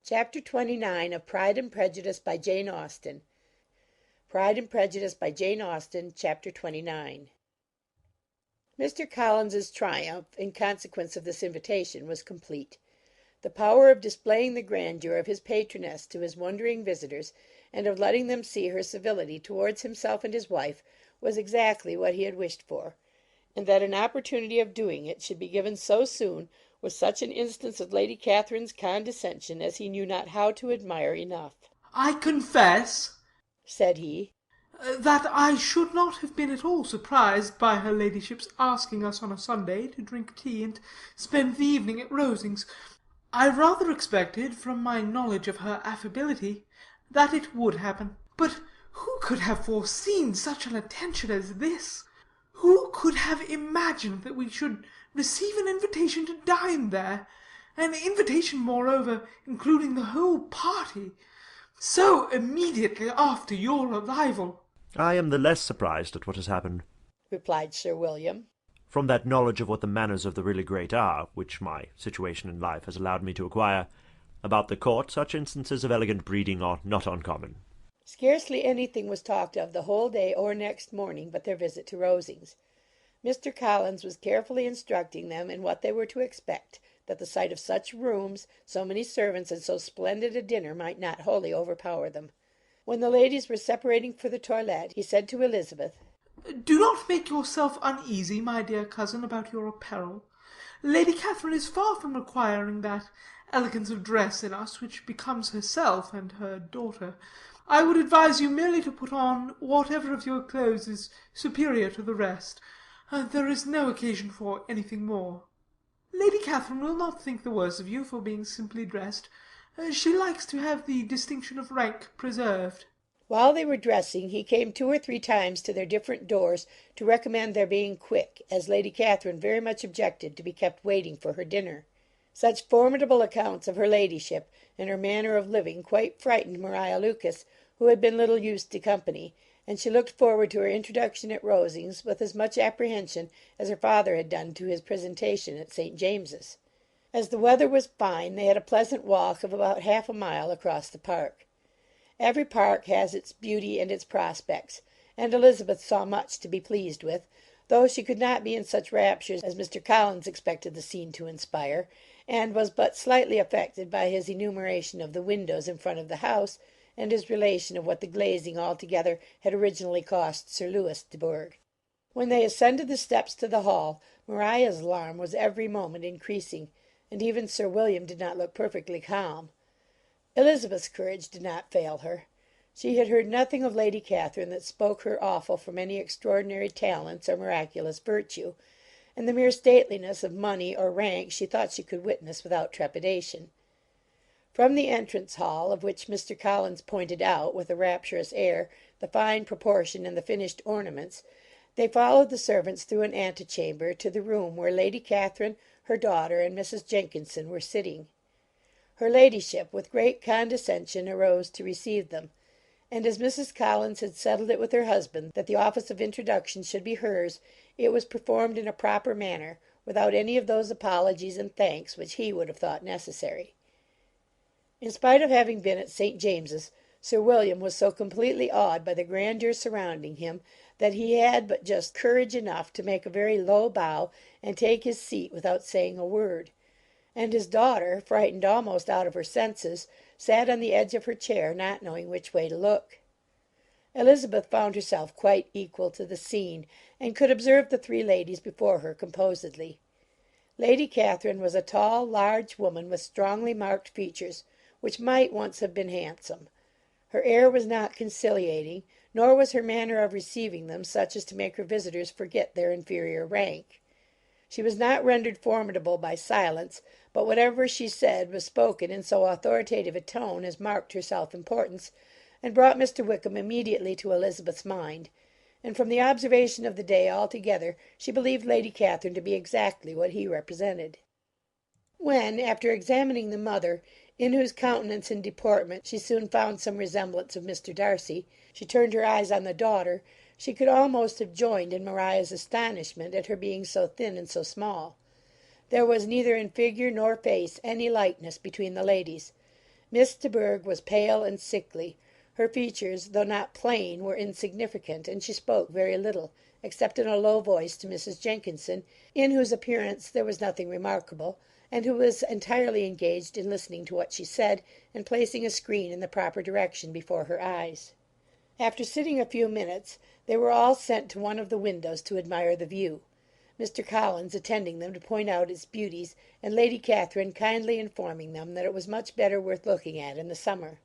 Chapter 29 of Pride and Prejudice by Jane Austen. Pride and Prejudice by Jane Austen, Chapter 29. Mr. Collins's triumph, in consequence of this invitation, was complete. The power of displaying the grandeur of his patroness to his wondering visitors, and of letting them see her civility towards himself and his wife, was exactly what he had wished for, and that an opportunity of doing it should be given so soon was such an instance of Lady Catherine's condescension as he knew not how to admire enough. "I confess," said he, "that I should not have been at all surprised by her ladyship's asking us on a Sunday to drink tea and spend the evening at Rosings. I rather expected, from my knowledge of her affability, that it would happen. But who could have foreseen such an attention as this? Who could have imagined that we should receive an invitation to dine there, an invitation, moreover, including the whole party, so immediately after your arrival?" "I am the less surprised at what has happened," replied Sir William, "from that knowledge of what the manners of the really great are, which my situation in life has allowed me to acquire. About the court, such instances of elegant breeding are not uncommon." Scarcely anything was talked of the whole day or next morning but their visit to Rosings. Mr. Collins was carefully instructing them in what they were to expect, that the sight of such rooms, so many servants, and so splendid a dinner might not wholly overpower them. When the ladies were separating for the toilette, he said to Elizabeth, "Do not make yourself uneasy, my dear cousin, about your apparel. Lady Catherine is far from requiring that elegance of dress in us which becomes herself and her daughter. I would advise you merely to put on whatever of your clothes is superior to the rest. There is no occasion for anything more. Lady Catherine will not think the worse of you for being simply dressed. She likes to have the distinction of rank preserved." While they were dressing, he came 2 or 3 times to their different doors to recommend their being quick, as Lady Catherine very much objected to be kept waiting for her dinner. Such formidable accounts of her ladyship and her manner of living quite frightened Maria Lucas, who had been little used to company, and she looked forward to her introduction at Rosings with as much apprehension as her father had done to his presentation at St. James's. As the weather was fine, they had a pleasant walk of about half a mile across the park. Every park has its beauty and its prospects, and Elizabeth saw much to be pleased with, though she could not be in such raptures as Mr. Collins expected the scene to inspire, and was but slightly affected by his enumeration of the windows in front of the house, and his relation of what the glazing altogether had originally cost Sir Louis de Bourgh. When they ascended the steps to the hall, Maria's alarm was every moment increasing, and even Sir William did not look perfectly calm. Elizabeth's courage did not fail her. She had heard nothing of Lady Catherine that spoke her awful from any extraordinary talents or miraculous virtue, and the mere stateliness of money or rank she thought she could witness without trepidation. From the entrance hall, of which Mr. Collins pointed out, with a rapturous air, the fine proportion and the finished ornaments, they followed the servants through an antechamber to the room where Lady Catherine, her daughter, and Mrs. Jenkinson were sitting. Her ladyship, with great condescension, arose to receive them, and as Mrs. Collins had settled it with her husband that the office of introduction should be hers, it was performed in a proper manner, without any of those apologies and thanks which he would have thought necessary. In spite of having been at St. James's, Sir William was so completely awed by the grandeur surrounding him that he had but just courage enough to make a very low bow and take his seat without saying a word; and his daughter, frightened almost out of her senses, sat on the edge of her chair, not knowing which way to look. Elizabeth found herself quite equal to the scene, and could observe the 3 ladies before her composedly. Lady Catherine was a tall, large woman with strongly marked features, which might once have been handsome. Her air was not conciliating, nor was her manner of receiving them such as to make her visitors forget their inferior rank. She was not rendered formidable by silence, but whatever she said was spoken in so authoritative a tone as marked her self-importance, and brought Mr. Wickham immediately to Elizabeth's mind, and from the observation of the day altogether she believed Lady Catherine to be exactly what he represented. When, after examining the mother, in whose countenance and deportment she soon found some resemblance of Mr. Darcy, she turned her eyes on the daughter, she could almost have joined in Maria's astonishment at her being so thin and so small. There was neither in figure nor face any likeness between the ladies. Miss de Bourgh was pale and sickly. Her features, though not plain, were insignificant, and she spoke very little, except in a low voice to Mrs. Jenkinson, in whose appearance there was nothing remarkable, and who was entirely engaged in listening to what she said, and placing a screen in the proper direction before her eyes. After sitting a few minutes, they were all sent to one of the windows to admire the view, Mr. Collins attending them to point out its beauties, and Lady Catherine kindly informing them that it was much better worth looking at in the summer.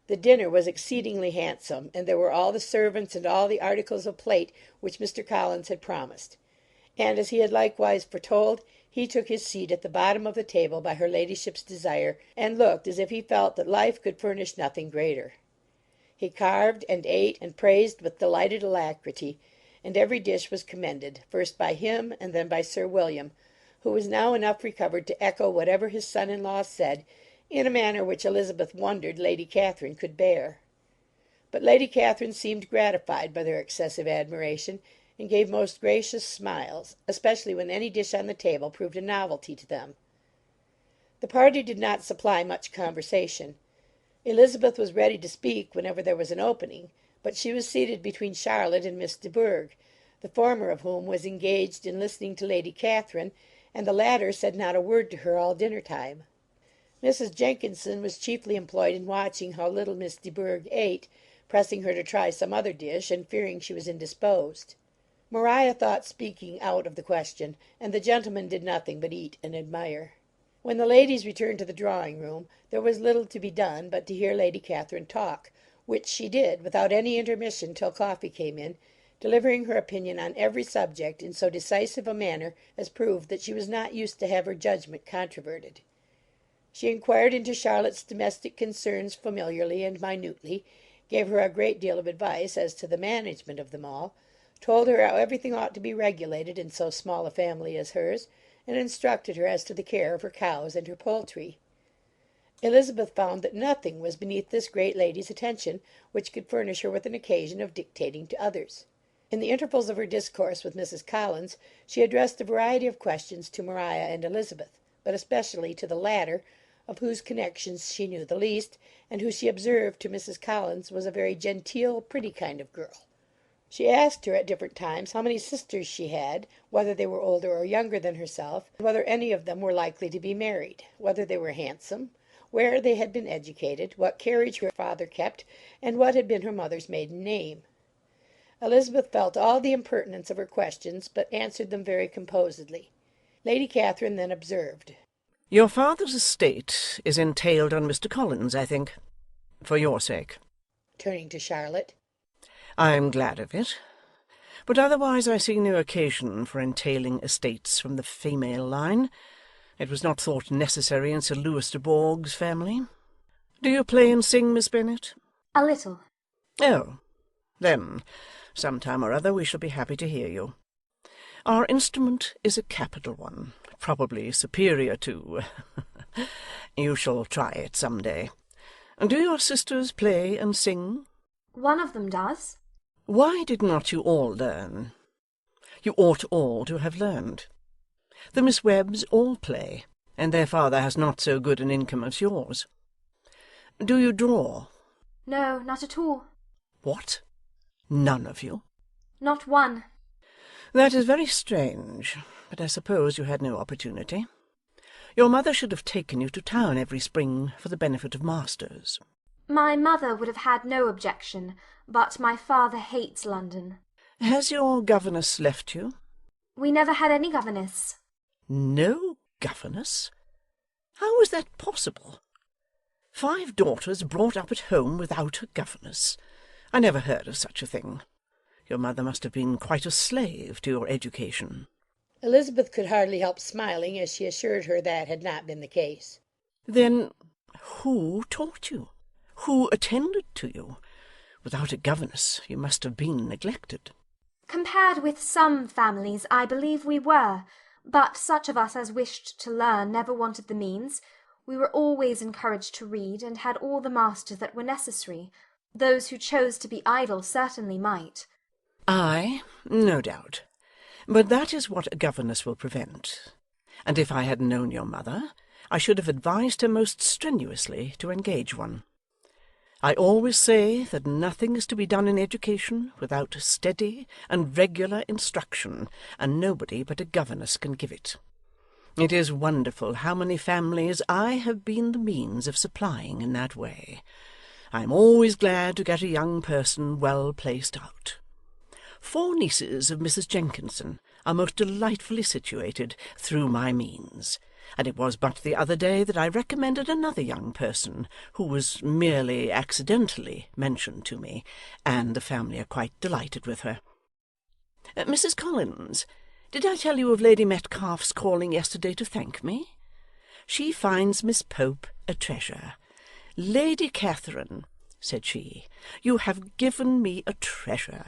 The dinner was exceedingly handsome, and there were all the servants and all the articles of plate which Mr. Collins had promised; and, as he had likewise foretold, he took his seat at the bottom of the table by her ladyship's desire, and looked as if he felt that life could furnish nothing greater. He carved, and ate, and praised with delighted alacrity, and every dish was commended, first by him, and then by Sir William, who was now enough recovered to echo whatever his son-in-law said, in a manner which Elizabeth wondered Lady Catherine could bear. But Lady Catherine seemed gratified by their excessive admiration, and gave most gracious smiles, especially when any dish on the table proved a novelty to them. The party did not supply much conversation. Elizabeth was ready to speak whenever there was an opening, but she was seated between Charlotte and Miss de Bourgh, the former of whom was engaged in listening to Lady Catherine, and the latter said not a word to her all dinner-time. Mrs. Jenkinson was chiefly employed in watching how little Miss de Bourgh ate, pressing her to try some other dish, and fearing she was indisposed. Maria thought speaking out of the question, and the gentlemen did nothing but eat and admire. When the ladies returned to the drawing-room, there was little to be done but to hear Lady Catherine talk, which she did without any intermission till coffee came in, delivering her opinion on every subject in so decisive a manner as proved that she was not used to have her judgment controverted. She inquired into Charlotte's domestic concerns familiarly and minutely, gave her a great deal of advice as to the management of them all, told her how everything ought to be regulated in so small a family as hers, and instructed her as to the care of her cows and her poultry. Elizabeth found that nothing was beneath this great lady's attention which could furnish her with an occasion of dictating to others. In the intervals of her discourse with Mrs. Collins, she addressed a variety of questions to Maria and Elizabeth, but especially to the latter, of whose connections she knew the least, and who she observed to Mrs. Collins was a very genteel, pretty kind of girl. She asked her at different times how many sisters she had, whether they were older or younger than herself, whether any of them were likely to be married, whether they were handsome, where they had been educated, what carriage her father kept, and what had been her mother's maiden name. Elizabeth felt all the impertinence of her questions, but answered them very composedly. Lady Catherine then observed, "Your father's estate is entailed on Mr. Collins, I think, for your sake," turning to Charlotte. "I am glad of it, but otherwise I see no occasion for entailing estates from the female line. It was not thought necessary in Sir Lewis de Bourgh's family. Do you play and sing, Miss Bennet?" "A little." "Oh, then, some time or other we shall be happy to hear you. Our instrument is a capital one, probably superior to you shall try it some day. Do your sisters play and sing?" "One of them does." "Why did not you all learn? You ought all to have learned. The Miss Webbs all play, and their father has not so good an income as yours. Do you draw?" "No, not at all." "What? None of you?" "Not one." "That is very strange, but I suppose you had no opportunity. Your mother should have taken you to town every spring for the benefit of masters." "My mother would have had no objection, but my father hates London." "Has your governess left you?" "We never had any governess." "No governess? How is that possible? 5 daughters brought up at home without a governess? I never heard of such a thing. Your mother must have been quite a slave to your education." Elizabeth could hardly help smiling as she assured her that had not been the case. "Then who taught you? Who attended to you? Without a governess you must have been neglected." "Compared with some families, I believe we were, but such of us as wished to learn never wanted the means. We were always encouraged to read, and had all the masters that were necessary. Those who chose to be idle certainly might." "Ay, no doubt. But that is what a governess will prevent. And if I had known your mother, I should have advised her most strenuously to engage one. I always say that nothing is to be done in education without steady and regular instruction, and nobody but a governess can give it. It is wonderful how many families I have been the means of supplying in that way. I am always glad to get a young person well placed out. 4 nieces of Mrs. Jenkinson are most delightfully situated through my means, and it was but the other day that I recommended another young person who was merely accidentally mentioned to me, and the family are quite delighted with her. Mrs. Collins, did I tell you of Lady Metcalfe's calling yesterday to thank me? She finds Miss Pope a treasure. Lady Catherine, said she, you have given me a treasure.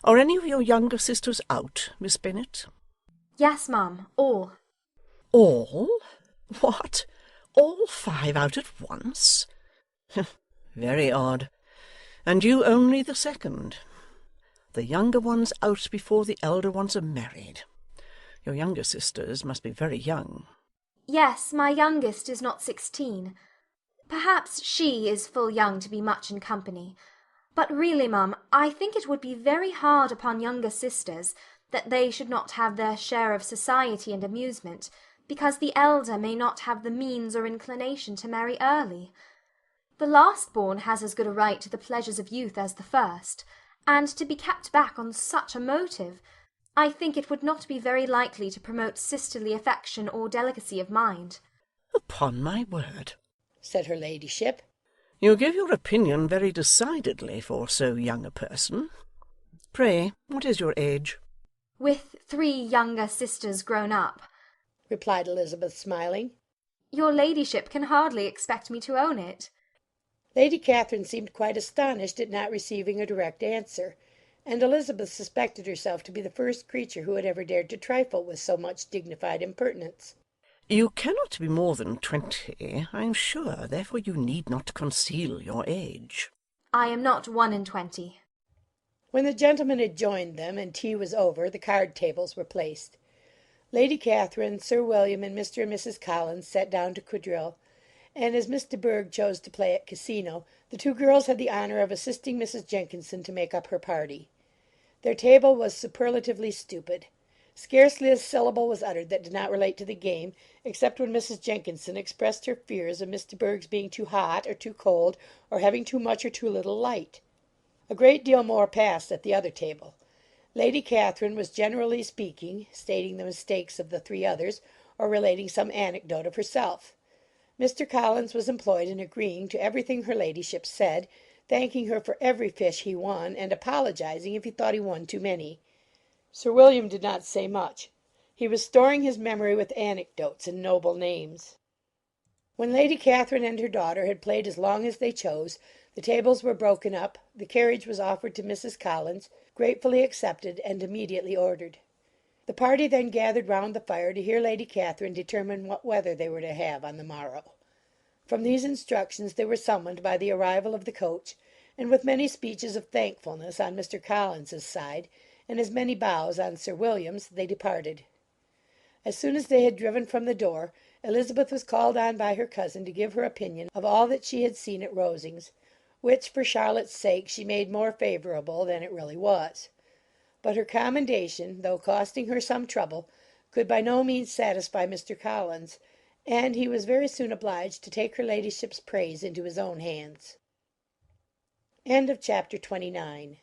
Are any of your younger sisters out, Miss Bennet? Yes, ma'am, all. All? What? All 5 out at once? Very odd. And you only the second. The younger one's out before the elder ones are married. Your younger sisters must be very young. Yes, my youngest is not 16. Perhaps she is full young to be much in company. But really, ma'am, I think it would be very hard upon younger sisters that they should not have their share of society and amusement, because the elder may not have the means or inclination to marry early. The last-born has as good a right to the pleasures of youth as the first, and to be kept back on such a motive, I think it would not be very likely to promote sisterly affection or delicacy of mind. Upon my word, said her ladyship. You give your opinion very decidedly for so young a person. Pray, what is your age? With 3 younger sisters grown up, replied Elizabeth, smiling. Your ladyship can hardly expect me to own it. Lady Catherine seemed quite astonished at not receiving a direct answer, and Elizabeth suspected herself to be the first creature who had ever dared to trifle with so much dignified impertinence. You cannot be more than 20, I am sure, therefore you need not conceal your age. I am not 21. When the gentlemen had joined them, and tea was over, the card-tables were placed. Lady Catherine, Sir William, and Mr. and Mrs. Collins sat down to quadrille, and as Miss de Bourgh chose to play at casino, the 2 girls had the honour of assisting Mrs. Jenkinson to make up her party. Their table was superlatively stupid. Scarcely a syllable was uttered that did not relate to the game, except when Mrs. Jenkinson expressed her fears of Miss de Bourgh's being too hot or too cold, or having too much or too little light. A great deal more passed at the other table. Lady Catherine was generally speaking, stating the mistakes of the 3 others, or relating some anecdote of herself. Mr. Collins was employed in agreeing to everything her ladyship said, thanking her for every fish he won, and apologizing if he thought he won too many. Sir William did not say much. He was storing his memory with anecdotes and noble names. When Lady Catherine and her daughter had played as long as they chose, the tables were broken up, the carriage was offered to Mrs. Collins, gratefully accepted, and immediately ordered. The party then gathered round the fire to hear Lady Catherine determine what weather they were to have on the morrow. From these instructions they were summoned by the arrival of the coach, and with many speeches of thankfulness on Mr. Collins's side, and as many bows on Sir William's, they departed. As soon as they had driven from the door, Elizabeth was called on by her cousin to give her opinion of all that she had seen at Rosings, which, for Charlotte's sake, she made more favourable than it really was. But her commendation, though costing her some trouble, could by no means satisfy Mr. Collins, and he was very soon obliged to take her ladyship's praise into his own hands. Chapter 29